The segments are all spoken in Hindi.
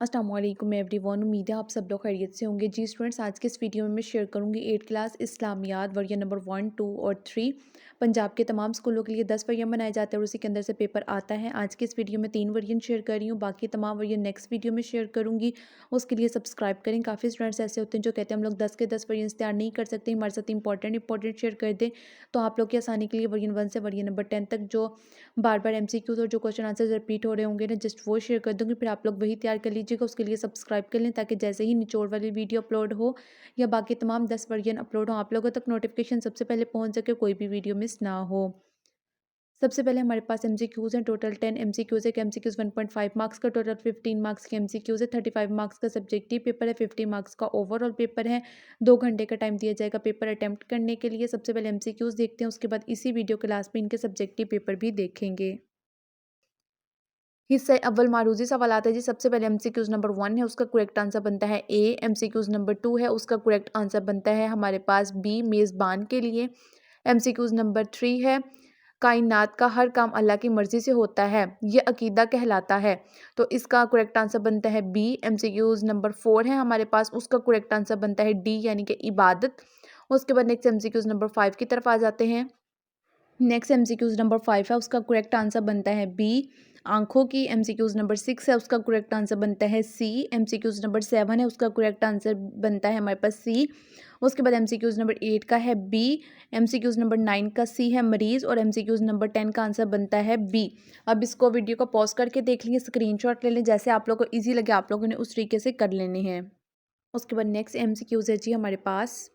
अस्सलाम वालेकुम एवरीवन। उम्मीद है आप सब लोग खैरियत से होंगे। जी स्टूडेंट्स, आज के इस वीडियो में मैं शेयर करूंगी 8 क्लास इस्लामियात वर्जन नंबर 1, 2 और 3। पंजाब के तमाम स्कूलों के लिए 10 वर्जन बनाए जाते हैं और उसी के अंदर से पेपर आता है। आज के इस वीडियो में 3 वर्जन शेयर कर रही हूँ, बाकी तमाम वर्जन नेक्स्ट वीडियो में शेयर करूँगी। उसके लिए सब्सक्राइब करें। काफ़ी स्टूडेंट्स ऐसे होते हैं जो कहते हैं हम लोग 10 के 10 वर्जन तैयार नहीं कर सकते, हमारे साथ इंपॉर्टेंट शेयर कर दें। तो आप लोग की आसानी के लिए वर्जन 1 से वर्जन नंबर 10 तक जो बार बार MCQs और जो क्वेश्चन आंसर रिपीट हो रहे होंगे ना, जस्ट वो शेयर कर दूँगी, फिर आप लोग वही तैयार कर लीजिएगा। उसके लिए सब्सक्राइब कर लें ताकि जैसे ही निचोड़ वाली वीडियो अपलोड हो या बाकी तमाम 10 वर्जन अपलोड हो, आप लोगों तक नोटिफिकेशन सबसे पहले पहुंच सके, कोई भी वीडियो मिस ना हो। सबसे पहले हमारे पास MCQs हैं। टोटल 10 MCQs है। MCQs 1.5 मार्क्स का, टोटल 15 मार्क्स के MCQs है। 35 मार्क्स का सब्जेक्टिव पेपर है। 50 मार्क्स का ओवरऑल पेपर है। 2 घंटे का टाइम दिया जाएगा पेपर अटेम्प्ट करने के लिए। सबसे पहले MCQs देखते हैं, उसके बाद इसी वीडियो के लास्ट में इनके सब्जेक्टिव पेपर भी देखेंगे। हिस्सा अव्वल मारूजी सवालात है जी। सबसे पहले MCQs नंबर 1 है, उसका करेक्ट आंसर बनता है ए। MCQs नंबर 2 है, उसका करेक्ट आंसर बनता है हमारे पास बी, मेज़बान के लिए। MCQs नंबर 3 है, कायनात का हर काम अल्लाह की मर्ज़ी से होता है, ये अकीदा कहलाता है, तो इसका करेक्ट आंसर बनता है बी। MCQs नंबर 4 है हमारे पास, उसका करेक्ट आंसर बनता है डी यानी कि इबादत। उसके बाद नेक्स्ट MCQs नंबर 5 की तरफ आ जाते हैं। नेक्स्ट MCQs नंबर 5 है, उसका करेक्ट आंसर बनता है बी, आँखों की। MCQs नंबर 6 है, उसका करेक्ट आंसर बनता है सी। MCQs नंबर 7 है, उसका करेक्ट आंसर बनता है हमारे पास सी। उसके बाद MCQs नंबर 8 का है बी। MCQs नंबर 9 का सी है, मरीज़। और MCQs नंबर 10 का आंसर बनता है बी। अब इसको वीडियो को पॉज करके देख लीजिए, स्क्रीनशॉट ले लें, जैसे आप लोगों को ईजी लगे आप लोगों ने उस तरीके से कर लेने हैं। उसके बाद नेक्स्ट MCQs है जी हमारे पास।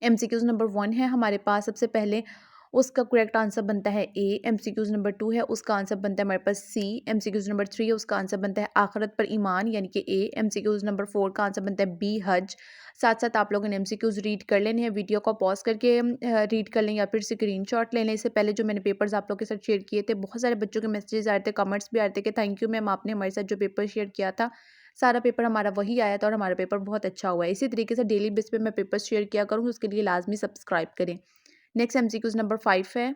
MCQs नंबर 1 है हमारे पास, सबसे पहले उसका करेक्ट आंसर बनता है ए। MCQs नंबर 2 है, उसका आंसर बनता है हमारे पास सी। MCQs नंबर 3 है, उसका आंसर बनता है आखिरत पर ईमान यानी कि ए। MCQs नंबर 4 का आंसर बनता है बी, हज। साथ साथ आप लोगों ने MCQs रीड कर लेने हैं, वीडियो को पॉज करके रीड कर लें या फिर स्क्रीनशॉट ले लें। इससे पहले जो मैंने पेपर्स आप लोग के साथ शेयर किए थे, बहुत सारे बच्चों के मैसेजेस आ रहे थे, कमेंट्स भी आ रहे थे कि थैंक यू मैम, आपने हमारे साथ जो पेपर शेयर किया था सारा पेपर हमारा वही आया था और हमारा पेपर बहुत अच्छा हुआ है। इसी तरीके से डेली बेस पे मैं पेपर्स शेयर किया करूँगी, उसके लिए लाजमी सब्सक्राइब करें। नेक्स्ट MCQs नंबर 5 है।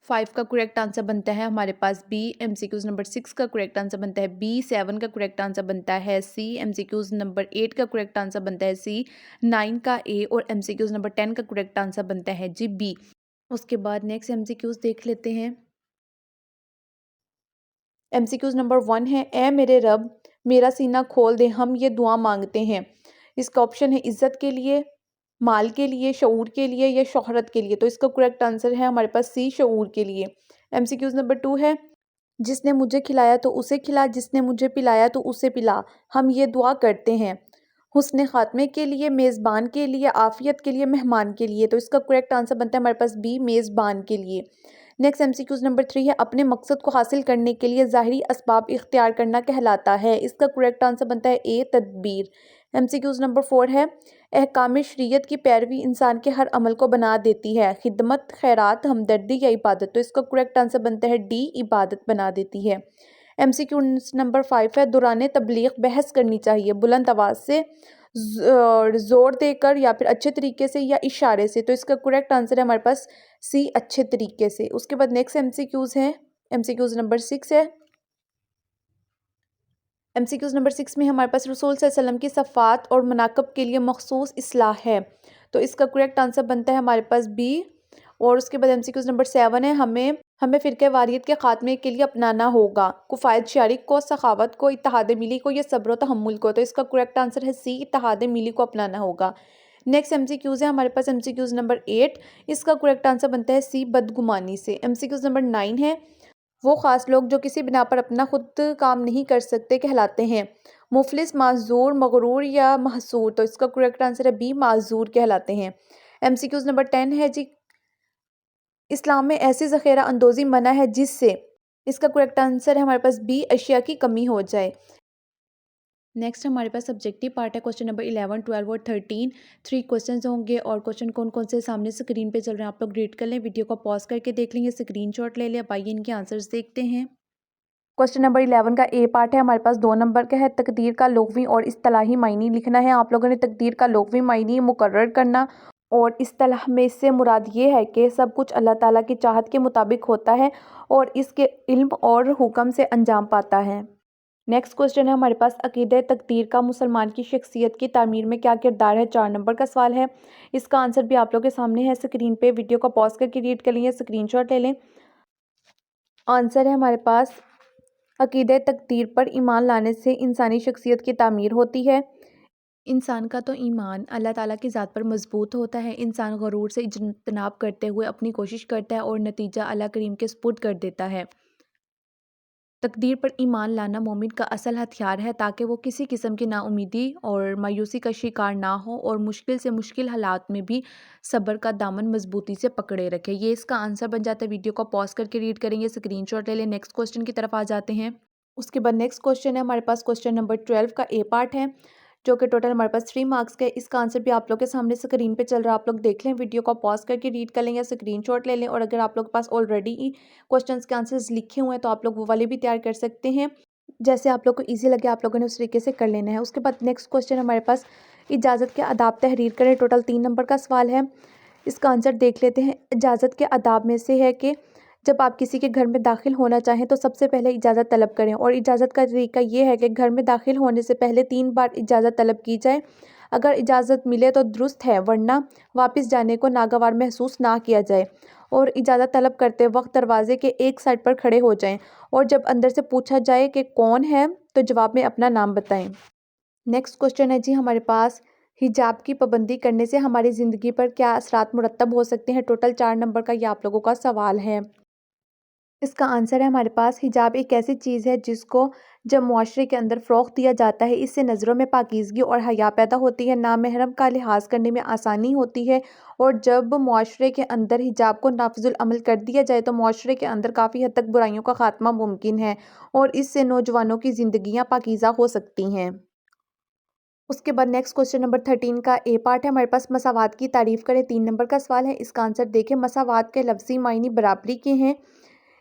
5 का करेक्ट आंसर बनता है हमारे पास बी। MCQs नंबर 6 का करेक्ट आंसर बनता है बी। 7 का करेक्ट आंसर बनता है सी। MCQs नंबर 8 का करेक्ट आंसर बनता है सी। 9 का ए। और MCQs नंबर 10 का करेक्ट आंसर बनता है जी बी। उसके बाद नेक्स्ट MCQs देख लेते हैं। MCQs नंबर 1 है, ए मेरे रब मेरा सीना खोल दे, हम ये दुआ मांगते हैं। इसका ऑप्शन है इज़्ज़त के लिए, माल के लिए, शऊर के लिए या शोहरत के लिए, तो इसका करेक्ट आंसर है हमारे पास सी, शऊर के लिए। MCQs नंबर 2 है, जिसने मुझे खिलाया तो उसे खिला, जिसने मुझे पिलाया तो उसे पिला, हम ये दुआ करते हैं। हुस्न खात्मे के लिए, मेज़बान के लिए, आफ़ियत के लिए, मेहमान के लिए, तो इसका करेक्ट आंसर बनता है हमारे पास बी, मेज़बान के लिए। नेक्स्ट MCQs नंबर 3 है, अपने मकसद को हासिल करने के लिए ज़ाहिरी असबाब इख्तियार करना कहलाता है। इसका करेक्ट आंसर बनता है ए, तदबीर। MCQs नंबर 4 है, अहकाम शरीयत की पैरवी इंसान के हर अमल को बना देती है, खिदमत, खैरात, हमदर्दी या इबादत, तो इसका करेक्ट आंसर बनता है डी, इबादत बना देती है। MCQs नंबर 5 है, दौरान तबलीग बहस करनी चाहिए, बुलंद आवाज़ से, ज़ोर देकर या फिर अच्छे तरीके से या इशारे से, तो इसका करेक्ट आंसर है हमारे पास सी, अच्छे तरीके से। उसके बाद नेक्स्ट MCQs है। MCQs नंबर 6 है। MCQs नंबर 6 में हमारे पास रसूल सल्लल्लाहु अलैहि वसल्लम की सफ़ात और मनाक़ब के लिए मखसूस इस्लाह है, तो इसका करेक्ट आंसर बनता है हमारे पास बी। और उसके बाद MCQs नंबर 7 है, हमें हमें फ़िरक़े वारियत के ख़ात्मे के लिए अपनाना होगा, कुफ़ायत शारिक को, सखावत को, इत्तेहाद मिली को या सब्र व तहम्मुल को, तो इसका करेक्ट आंसर है सी, इत्तेहाद मिली को अपनाना होगा। नेक्स्ट MCQs है हमारे पास MCQs नंबर 8, इसका करेक्ट आंसर बनता है सी, बदगुमानी से। MCQs नंबर 9 है, वो ख़ास लोग जो किसी बिना पर अपना खुद काम नहीं कर सकते कहलाते हैं, मुफलिस, माज़ूर, मगरूर या महसूर, तो इसका करेक्ट आंसर है बी, माज़ूर कहलाते हैं। MCQs नंबर 10 है जी, इस्लाम में ऐसी ज़ख़ीरा अंदोज़ी मना है जिससे, इसका करेक्ट आंसर है हमारे पास बी, अशिया की कमी हो जाए। नेक्स्ट हमारे पास सब्जेक्टिव पार्ट है, क्वेश्चन नंबर 11, 12 और 13। 3 क्वेश्चंस होंगे और क्वेश्चन कौन कौन से सामने स्क्रीन पे चल रहे हैं आप लोग रीड कर लें, वीडियो को पॉज करके देख लेंगे, स्क्रीनशॉट ले लें। अब आइए इनके आंसर्स देखते हैं। क्वेश्चन नंबर 11 का ए पार्ट है हमारे पास, 2 नंबर का है, तकदीर का लुग़वी और इस्तिलाही मायने लिखना है। आप लोगों ने तकदीर का लुग़वी मायने मुकर्रर करना और इस्तिलाह में इससे मुराद ये है कि सब कुछ अल्लाह ताला की चाहत के मुताबिक होता है और इसके इल्म और हुक्म से अंजाम पाता है। नेक्स्ट क्वेश्चन है हमारे पास, अकीदे तकदीर का मुसलमान की शख्सियत की तामीर में क्या किरदार है? 4 नंबर का सवाल है। इसका आंसर भी आप लोगों के सामने है स्क्रीन पे। वीडियो को पॉज करके रीड कर लें, स्क्रीनशॉट ले लें। आंसर है हमारे पास, अकीदे तकदीर पर ईमान लाने से इंसानी शख्सियत की तामीर होती है। इंसान का तो ईमान अल्लाह ताला की ज़ात पर मजबूत होता है। इंसान गरूर से इज्तनाब करते हुए अपनी कोशिश करता है और नतीजा अल्लाह करीम के सुपुर्द कर देता है। तकदीर पर ईमान लाना मोमिन का असल हथियार है ताकि वो किसी किस्म की नाउमीदी और मायूसी का शिकार ना हो और मुश्किल से मुश्किल हालात में भी सब्र का दामन मजबूती से पकड़े रखे। ये इसका आंसर बन जाता है। वीडियो को पॉज करके रीड करेंगे, स्क्रीनशॉट ले लें। नेक्स्ट क्वेश्चन की तरफ आ जाते हैं। उसके बाद नेक्स्ट क्वेश्चन है हमारे पास, क्वेश्चन नंबर 12 का ए पार्ट है, जो कि टोटल हमारे पास 3 मार्क्स का है। इसका आंसर भी आप लोग के सामने स्क्रीन पे चल रहा है, आप लोग देख लें। वीडियो को पॉज करके रीड कर लें या स्क्रीनशॉट ले लें। और अगर आप लोग के पास ऑलरेडी क्वेश्चंस के आंसर्स लिखे हुए हैं तो आप लोग वो वाले भी तैयार कर सकते हैं। जैसे आप लोग को ईजी लगे आप लोगों ने उस तरीके से कर लेना है। उसके बाद नेक्स्ट क्वेश्चन हमारे पास, इजाज़त के आदाब तहरीर करें। टोटल 3 नंबर का सवाल है। इसका आंसर देख लेते हैं। इजाज़त के आदाब में से है कि जब आप किसी के घर में दाखिल होना चाहें तो सबसे पहले इजाज़त तलब करें। और इजाज़त का तरीका ये है कि घर में दाखिल होने से पहले 3 बार इजाज़त तलब की जाए। अगर इजाज़त मिले तो दुरुस्त है, वरना वापस जाने को नागवार महसूस ना किया जाए। और इजाज़त तलब करते वक्त दरवाजे के एक साइड पर खड़े हो जाएं और जब अंदर से पूछा जाए कि कौन है तो जवाब में अपना नाम बताएं। नेक्स्ट क्वेश्चन है जी हमारे पास, हिजाब की पाबंदी करने से हमारी ज़िंदगी पर क्या असरात मुरतब हो सकते हैं? टोटल 4 नंबर का ये आप लोगों का सवाल है। इसका आंसर है हमारे पास, हिजाब एक ऐसी चीज़ है जिसको जब मुआशरे के अंदर फ़रोग़ दिया जाता है, इससे नज़रों में पाकीज़गी और हया पैदा होती है, नामहरम का लिहाज करने में आसानी होती है। और जब मुआशरे के अंदर हिजाब को नाफिजुल अमल कर दिया जाए तो मुआशरे के अंदर काफ़ी हद तक बुराइयों का ख़ात्मा मुमकिन है और इससे नौजवानों की ज़िंदगियाँ पाकीज़ा हो सकती हैं। उसके बाद नेक्स्ट क्वेश्चन नंबर 13 का ए पार्ट है हमारे पास, मसावात की तारीफ़ करें। 3 नंबर का सवाल है। इसका आंसर देखें। मसावात के लफ्ज़ी मायने बराबरी के हैं।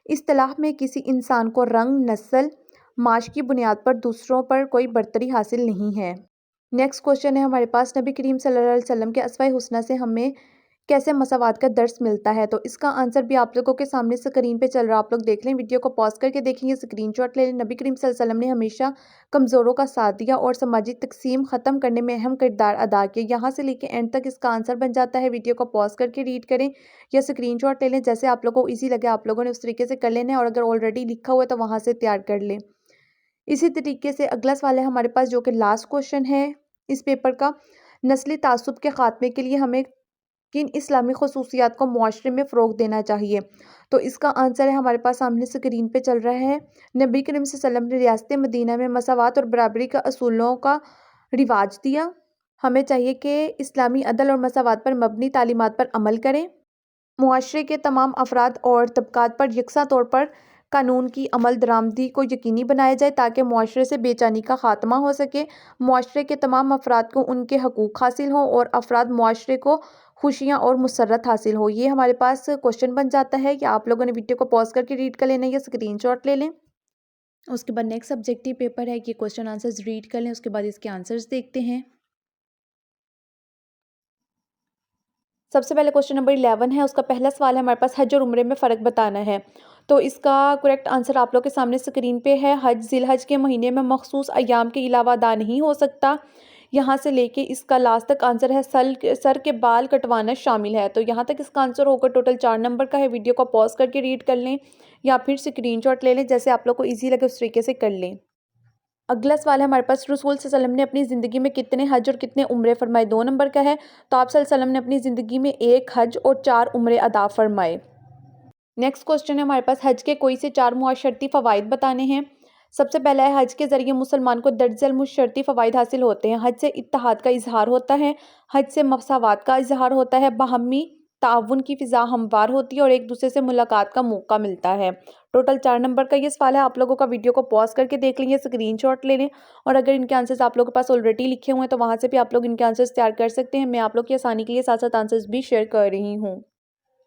इस्तिलाह में किसी इंसान को रंग, नस्ल, माश की बुनियाद पर दूसरों पर कोई बरतरी हासिल नहीं है। नेक्स्ट क्वेश्चन है हमारे पास, नबी करीम सल्लल्लाहु अलैहि वसल्लम के अस्वा-ए हुस्ना से हमें कैसे मसावात का दर्स मिलता है? तो इसका आंसर भी आप लोगों के सामने स्क्रीन पे चल रहा है, आप लोग देख लें। वीडियो को पॉज करके देखेंगे, स्क्रीनशॉट ले लें। नबी करीम सल्लल्लाहु अलैहि वसल्लम ने हमेशा कमज़ोरों का साथ दिया और समाजी तकसीम ख़त्म करने में अहम किरदार अदा किया। यहाँ से लेके एंड तक इसका आंसर बन जाता है। वीडियो को पॉज करके रीड करें या स्क्रीनशॉट ले लें, जैसे आप लोगों को ईजी लगे आप लोगों ने उस तरीके से कर लेना है। और अगर ऑलरेडी लिखा हुआ है तो वहाँ से तैयार कर लें। इसी तरीके से अगला सवाल है हमारे पास, जो कि लास्ट क्वेश्चन है इस पेपर का, नस्ली तासुब के ख़ात्मे के लिए हमें किन इस्लामी खसूसियात को मुआशरे में फ़रोग़ देना चाहिए? तो इसका आंसर है हमारे पास सामने स्क्रीन पे चल रहा है। नबी करीम सल्लल्लाहु अलैहि वसल्लम ने रियासत मदीना में मसावात और बराबरी का असूलों का रिवाज दिया। हमें चाहिए कि इस्लामी अदल और मसावात पर मबनी तालीमात पर अमल करें। मुआशरे के तमाम अफराद और तबकात पर यकसा तौर पर कानून की अमल दरामदी को यकीनी बनाया जाए ताकि मुआशरे से बेचैनी का ख़ात्मा हो सके। मुआशरे के तमाम अफराद को उनके हकूक़ हासिल हों और अफराद मुआशरे को खुशियाँ और मुसर्रत हासिल हो। ये हमारे पास क्वेश्चन बन जाता है कि आप लोगों ने वीडियो को पॉज करके रीड कर लेना है या स्क्रीनशॉट ले लें। उसके बाद नेक्स्ट सब्जेक्टिव पेपर है, ये क्वेश्चन आंसर्स रीड कर लें, उसके बाद इसके आंसर्स देखते हैं। सबसे पहले क्वेश्चन नंबर 11 है, उसका पहला सवाल है हमारे पास, हज और उम्रे में फ़र्क बताना है। तो इसका करेक्ट आंसर आप लोग के सामने स्क्रीन पे है। हज ज़िलहज के महीने में मखसूस अय्याम के अलावा अदा नहीं हो सकता। यहाँ से लेके इसका लास्ट तक आंसर है सर के बाल कटवाना शामिल है। तो यहाँ तक इसका आंसर होगा। टोटल 4 नंबर का है। वीडियो को पॉज करके रीड कर लें या फिर स्क्रीनशॉट ले लें, जैसे आप लोग को ईजी लगे उस तरीके से कर लें। अगला सवाल है हमारे पास, रसूल सल्लल्लाहु अलैहि वसल्लम ने अपनी ज़िंदगी में कितने हज और कितने उम्रे फरमाए? 2 नंबर का है। तो आप सल्लल्लाहु अलैहि वसल्लम ने अपनी ज़िंदगी में 1 हज और 4 उम्रे अदा फरमाए। नेक्स्ट क्वेश्चन है हमारे पास, हज के कोई से 4 मुशर्रती फ़वाइद बताने हैं। सबसे पहला है, हज के ज़रिए मुसलमान को दर्जल मुशर्रती फ़वाइद हासिल होते हैं। हज से इत्तेहाद का इजहार होता है, हज से मसावात का इजहार होता है, बाहमी ताउन की फ़िज़ा हमवार होती है और एक दूसरे से मुलाकात का मौका मिलता है। टोटल 4 नंबर का ये सवाल है। आप लोगों का वीडियो को पॉज करके देख लेंगे, स्क्रीनशॉट ले लें। और अगर इनके आंसर्स आप लोगों के पास ऑलरेडी लिखे हुए हैं तो वहाँ से भी आप लोग इनके आंसर्स तैयार कर सकते हैं। मैं आप लोग की आसानी के लिए साथ साथ आंसर्स भी शेयर कर रही हूँ।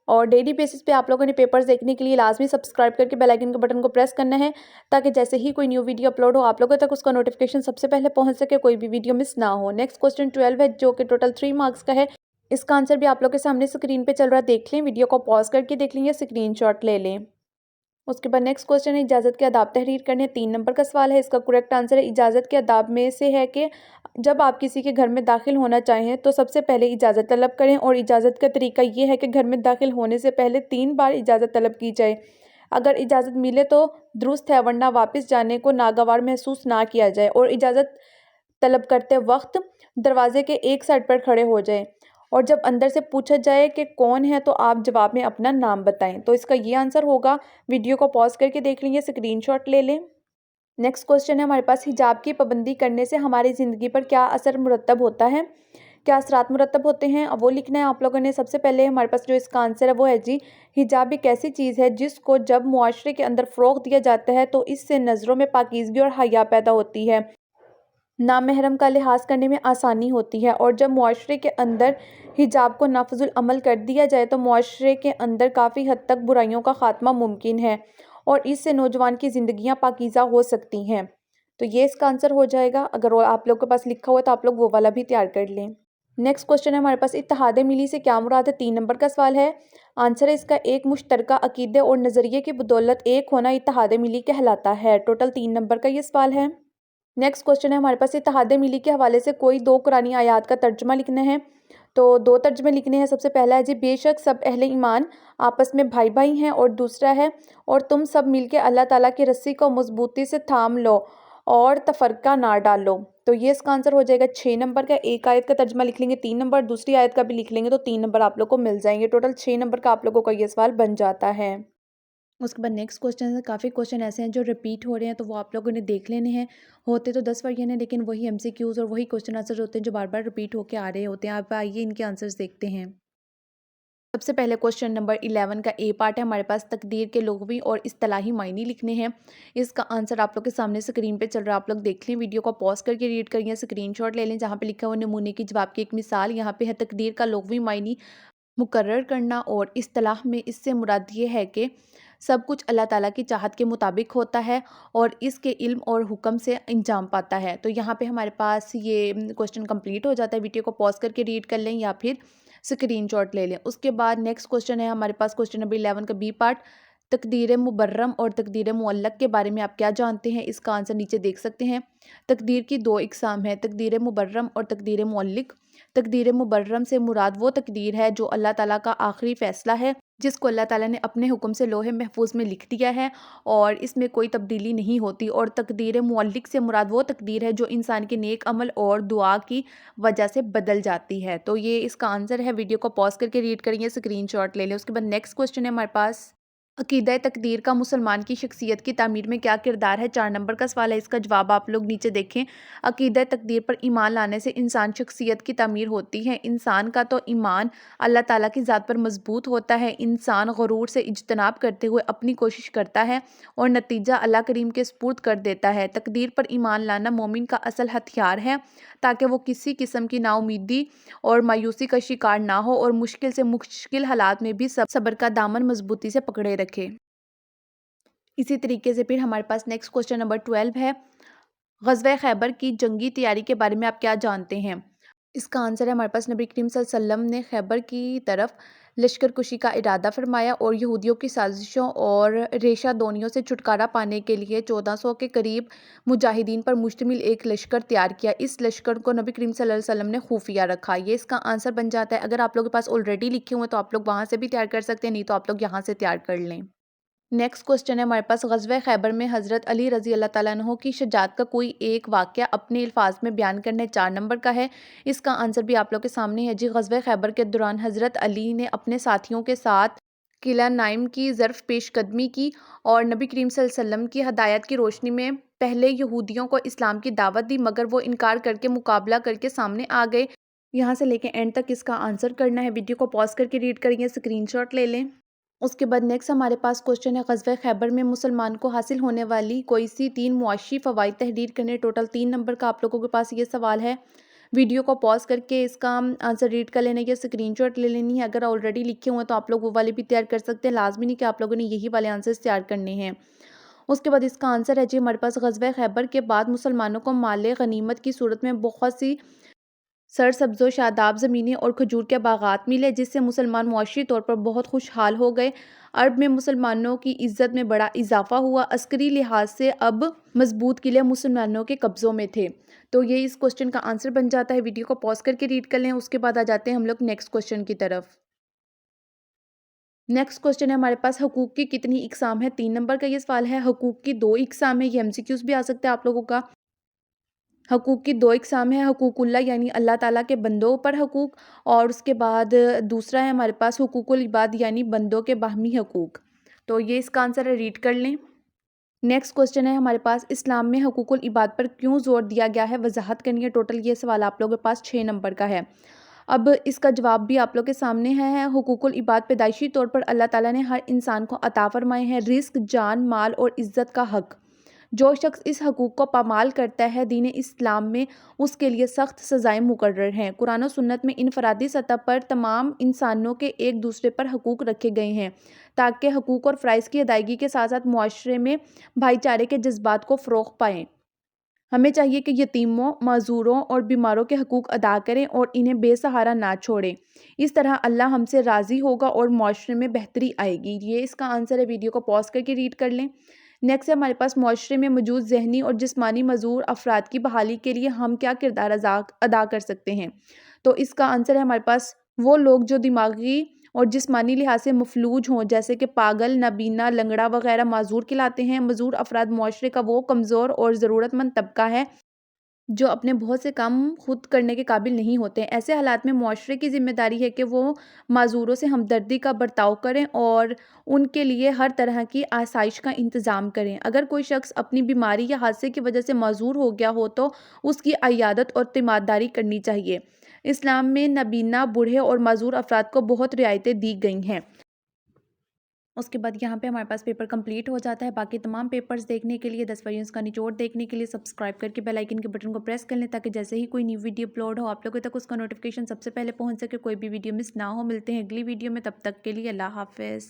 और डेली बेसिस पे आप लोगों ने पेपर्स देखने के लिए लाजमी सब्सक्राइब करके बेल आइकन के बटन को प्रेस करना है, ताकि जैसे ही कोई न्यू वीडियो अपलोड हो आप लोगों तक उसका नोटिफिकेशन सबसे पहले पहुंच सके, कोई भी वीडियो मिस ना हो। नेक्स्ट क्वेश्चन 12 है, जो कि टोटल 3 मार्क्स का है। इसका आंसर भी आप लोग के सामने स्क्रीन पे चल रहा है, देख लें, वीडियो को पॉज करके देख लें या स्क्रीनशॉट ले लें। उसके बाद नेक्स्ट क्वेश्चन है, इजाज़त के आदाब तहरीर करने। 3 नंबर का सवाल है, इसका करेक्ट आंसर है इजाज़त के आदाब में से है कि जब आप किसी के घर में दाखिल होना चाहें तो सबसे पहले इजाज़त तलब करें, और इजाज़त का तरीका ये है कि घर में दाखिल होने से पहले 3 बार इजाज़त तलब की जाए। अगर इजाज़त मिले तो दुरुस्त है, वरना वापस जाने को नागवार महसूस ना किया जाए, और इजाज़त तलब करते वक्त दरवाजे के एक साइड पर खड़े हो जाएं, और जब अंदर से पूछा जाए कि कौन है तो आप जवाब में अपना नाम बताएं। तो इसका ये आंसर होगा, वीडियो को पॉज करके देख लीजिए, स्क्रीनशॉट ले लें। नेक्स्ट क्वेश्चन है हमारे पास, हिजाब की पाबंदी करने से हमारी ज़िंदगी पर क्या असर मुरतब होता है, क्या असरात मुरतब होते हैं, अब वो लिखना है आप लोगों ने। सबसे पहले हमारे पास जो इसका आंसर है वो है जी, हिजाब एक ऐसी चीज़ है जिसको जब मुआशरे के अंदर फ़रोग़ दिया जाता है तो इससे नज़रों में पाकीज़गी और हया पैदा होती है, नामहरम का लिहाज करने में आसानी होती है, और जब मुआशरे के अंदर हिजाब को नाफिजुल अमल कर दिया जाए तो मुआशरे के अंदर काफ़ी हद तक बुराइयों का ख़ात्मा मुमकिन है, और इससे नौजवान की ज़िंदगियां पाकीज़ा हो सकती हैं। तो ये इसका आंसर हो जाएगा। अगर वो आप लोग के पास लिखा हुआ है तो आप लोग वो वाला भी तैयार कर लें। नेक्स्ट क्वेश्चन है हमारे पास, इत्तेहाद मिली से क्या मुराद है। 3 नंबर का सवाल है। आंसर है इसका, एक मुश्तरका अकीदे और नज़रिए की बदौलत एक होना इत्तेहाद मिली कहलाता है। टोटल 3 नंबर का ये सवाल है। नेक्स्ट क्वेश्चन है हमारे पास, इत्तेहाद मिली के हवाले से कोई 2 कुरानी आयात का तर्जुमा लिखना है। तो 2 तर्जुमे लिखने हैं। सबसे पहला है जी, बेशक सब अहले ईमान आपस में भाई भाई हैं, और दूसरा है, और तुम सब मिलके अल्लाह ताला की रस्सी को मजबूती से थाम लो और तफरका ना डालो। तो ये इसका आंसर हो जाएगा 6 नंबर का। एक आयत का तर्जुमा लिख लेंगे 3 नंबर, दूसरी आयत का भी लिख लेंगे तो 3 नंबर आप लोग को मिल जाएंगे। टोटल 6 नंबर का आप लोगों का ये सवाल बन जाता है। उसके बाद नेक्स्ट क्वेश्चन है, काफ़ी क्वेश्चन ऐसे हैं जो रिपीट हो रहे हैं, तो वो आप लोगों ने देख लेने हैं। होते तो 10 वर्जन हैं, लेकिन वही एमसीक्यूज़ और वही क्वेश्चन आंसर होते हैं जो बार बार रिपीट होकर आ रहे होते हैं। आप आइए इनके आंसर्स देखते हैं। सबसे पहले क्वेश्चन नंबर 11 का ए पार्ट है हमारे पास, तकदीर के लुग़वी और इस्तिलाही मायने लिखने हैं। इसका आंसर आप लोग के सामने स्क्रीन पे चल रहा है, आप लोग देख लें, वीडियो को पॉज करके रीड करिए, स्क्रीनशॉट ले लें। जहाँ पे लिखा हुआ नमूने की जवाब की एक मिसाल, यहाँ पे है तकदीर का लुग़वी मायने मुकर्रर करना, और इस्तिलाह में इससे मुराद ये है कि सब कुछ अल्लाह ताला की चाहत के मुताबिक होता है और इसके इल्म और हुक्म से अंजाम पाता है। तो यहाँ पे हमारे पास ये क्वेश्चन कंप्लीट हो जाता है। वीडियो को पॉज करके रीड कर लें या फिर स्क्रीनशॉट ले लें। उसके बाद नेक्स्ट क्वेश्चन है हमारे पास, क्वेश्चन नंबर 11 का बी पार्ट, तकदीर मुबर्रम और तकदीर मुअल्लक के बारे में आप क्या जानते हैं। इसका आंसर नीचे देख सकते हैं। तकदीर की 2 इकसाम है, तकदीर मुबर्रम और तकदीर मुअल्लक। तकदीर मुबर्रम से मुराद वो तकदीर है जो अल्लाह ताला का आखिरी फ़ैसला है, जिसको अल्लाह ताला ने अपने हुक्म से लोहे महफूज में लिख दिया है और इसमें कोई तब्दीली नहीं होती। और तकदीर मुअल्लिक से मुराद वो तकदीर है जो इंसान के नेक अमल और दुआ की वजह से बदल जाती है। तो ये इसका आंसर है। वीडियो को पॉज करके रीड करेंगे, स्क्रीनशॉट ले लें। उसके बाद नेक्स्ट क्वेश्चन है हमारे पास, अकीदा तकदीर का मुसलमान की शख्सियत की तामीर में क्या किरदार है। 4 नंबर का सवाल है, इसका जवाब आप लोग नीचे देखें। अकीदा तकदीर पर ईमान लाने से इंसान शख्सियत की तामीर होती है। इंसान का तो ईमान अल्लाह ताला की ज़ात पर मजबूत होता है। इंसान गुरूर से इज्तनाब करते हुए अपनी कोशिश करता है और नतीजा अल्लाह करीम के सुपुर्द कर देता है। तकदीर पर ईमान लाना मोमिन का असल हथियार है, ताकि वो किसी किस्म की नाउमीदी और मायूसी का शिकार ना हो और मुश्किल से मुश्किल हालात में भी सब्र का दामन मजबूती से पकड़े रखे। इसी तरीके से फिर हमारे पास नेक्स्ट क्वेश्चन नंबर 12 है, ग़ज़वा खैबर की जंगी तैयारी के बारे में आप क्या जानते हैं। इसका आंसर है हमारे पास, नबी करीम सल्लल्लाहु अलैहि वसल्लम ने खैबर की तरफ लश्कर कुशी का इरादा फरमाया और यहूदियों की साजिशों और रेशादोनियों से छुटकारा पाने के लिए 1400 के करीब मुजाहिदीन पर मुश्तमिल एक लश्कर तैयार किया। इस लश्कर को नबी करीम सल्लल्लाहु अलैहि वसल्लम ने खुफिया रखा। ये इसका आंसर बन जाता है। अगर आप लोगों के पास ऑलरेडी लिखे हुए हैं तो आप लोग वहाँ से भी तैयार कर सकते हैं, नहीं तो आप लोग यहाँ से तैयार कर लें। नेक्स्ट क्वेश्चन है हमारे पास, ग़ज़वा खैबर में हज़रत अली रज़ी अल्लाह ताला अन्हु की शजाअत का कोई एक वाक़या अपने अल्फाज में बयान करने। 4 नंबर का है। इसका आंसर भी आप लोग के सामने है जी। ग़ज़वा खैबर के दौरान हज़रत अली ने अपने साथियों के साथ किला नाइम की ज़र्फ़ पेशकदमी की और नबी करीम सल्लल्लाहु अलैहि वसल्लम की हदायत की रोशनी में पहले यहूदियों को इस्लाम की दावत दी, मगर वो इनकार करके मुकाबला करके सामने आ गए। यहाँ से लेके एंड तक इसका आंसर करना है। वीडियो को पॉज करके रीड करेंगे, स्क्रीनशॉट ले लें। उसके बाद नेक्स्ट हमारे पास क्वेश्चन है, ग़ज़वा खैबर में मुसलमान को हासिल होने वाली कोई सी 3 मुआशी फ़वाइद तहरीर करने। टोटल 3 नंबर का आप लोगों के पास ये सवाल है। वीडियो को पॉज करके इसका आंसर रीड कर लेना या स्क्रीनशॉट ले लेनी है। अगर ऑलरेडी लिखे हुए हैं तो आप लोग वो वाले भी तैयार कर सकते हैं, लाजमी नहीं कि आप लोगों ने यही वाले आंसर्स तैयार करने हैं। उसके बाद इसका आंसर है जी हमारे पास, ग़ज़वा खैबर के बाद मुसलमानों को माल गनीमत की सूरत में बहुत सी सरसब्ज़ो शादाब ज़मीनें और खजूर के बागात मिले, जिससे मुसलमान मुआशी तौर पर बहुत खुशहाल हो गए। अरब में मुसलमानों की इज़्ज़त में बड़ा इजाफ़ा हुआ। अस्करी लिहाज से अब मज़बूत किले मुसलमानों के कब्ज़ों में थे। तो ये इस क्वेश्चन का आंसर बन जाता है। वीडियो को पॉज़ करके रीड कर लें, उसके बाद आ जाते हैं हम लोग नेक्स्ट क्वेश्चन की तरफ। नेक्स्ट क्वेश्चन है हमारे पास, हकूक़ की कितनी इक़साम है? 3 नंबर का ये सवाल है। हकूक़ की 2 इक़साम है, ये एमसीक्यूज़ भी आ सकता है आप लोगों का। हकूक़ की 2 इक़साम है, हकूक़ुल्लाह यानी अल्लाह ताला के बंदों पर हकूक़, और उसके बाद दूसरा है हमारे पास हुकूकुल इबाद यानी बंदों के बाहमी हकूक़। तो ये इसका आंसर है, रीड कर लें। नेक्स्ट क्वेश्चन है हमारे पास, इस्लाम में हकूकुल इबाद पर क्यों ज़ोर दिया गया है? वज़ाहत करनी है। टोटल ये सवाल आप लोगों के पास 6 नंबर का है। अब इसका जवाब भी आप लोग के सामने है। हुकूकुल इबाद पैदाइशी तौर पर अल्लाह ताला ने हर इंसान को अता फ़रमाए हैं। रिज़्क, जान, माल और इज़्ज़त का हक़। जो शख्स इस हकूक़ को पामाल करता है, दीन इस्लाम में उसके लिए सख्त सज़ाएँ मुकर्रर हैं। कुरान और सुन्नत में इनफ़रादी सतह पर तमाम इंसानों के एक दूसरे पर हकूक़ रखे गए हैं, ताकि हकूक़ और फ़राइज़ की अदायगी के साथ साथ मुआशरे में भाईचारे के जज़्बात को फ़रोग़ पाएँ। हमें चाहिए कि यतीमों, माज़ूरों और बीमारों के हकूक़ अदा करें और इन्हें बेसहारा ना छोड़ें। इस तरह अल्लाह हमसे राज़ी होगा और मुआशरे में बेहतरी आएगी। ये इसका आंसर है। वीडियो को पॉज़ करके रीड कर लें। नेक्स्ट है हमारे पास, मुआशरे में मौजूद ज़हनी और जिस्मानी मज़ूर अफ़राद की बहाली के लिए हम क्या किरदार अदा कर सकते हैं? तो इसका आंसर है हमारे पास, वो लोग जो दिमागी और जिस्मानी लिहाज से मफलूज हों, जैसे कि पागल, नाबीना, लंगड़ा वगैरह माज़ूर कहलाते हैं। मज़ूर अफ़राद मुआशरे का वो कमज़ोर और ज़रूरतमंद तबका है जो अपने बहुत से काम खुद करने के काबिल नहीं होते हैं। ऐसे हालात में मुआशरे की ज़िम्मेदारी है कि वो माज़ूरों से हमदर्दी का बर्ताव करें और उनके लिए हर तरह की आसाइश का इंतज़ाम करें। अगर कोई शख्स अपनी बीमारी या हादसे की वजह से माज़ूर हो गया हो, तो उसकी अयादत और तीमारदारी करनी चाहिए। इस्लाम में नबीना, बूढ़े और माज़ूर अफ़राद को बहुत रियायतें दी गई हैं। उसके बाद यहाँ पे हमारे पास पेपर कंप्लीट हो जाता है। बाकी तमाम पेपर्स देखने के लिए, 10 क्वेश्चंस का निचोड़ देखने के लिए सब्सक्राइब करके बेल आइकन के बटन को प्रेस कर लें, ताकि जैसे ही कोई न्यू वीडियो अपलोड हो आप लोगों तक उसका नोटिफिकेशन सबसे पहले पहुँच सके, कोई भी वीडियो मिस ना हो। मिलते हैं अगली वीडियो में, तब तक के लिए अल्लाह हाफ़िज़।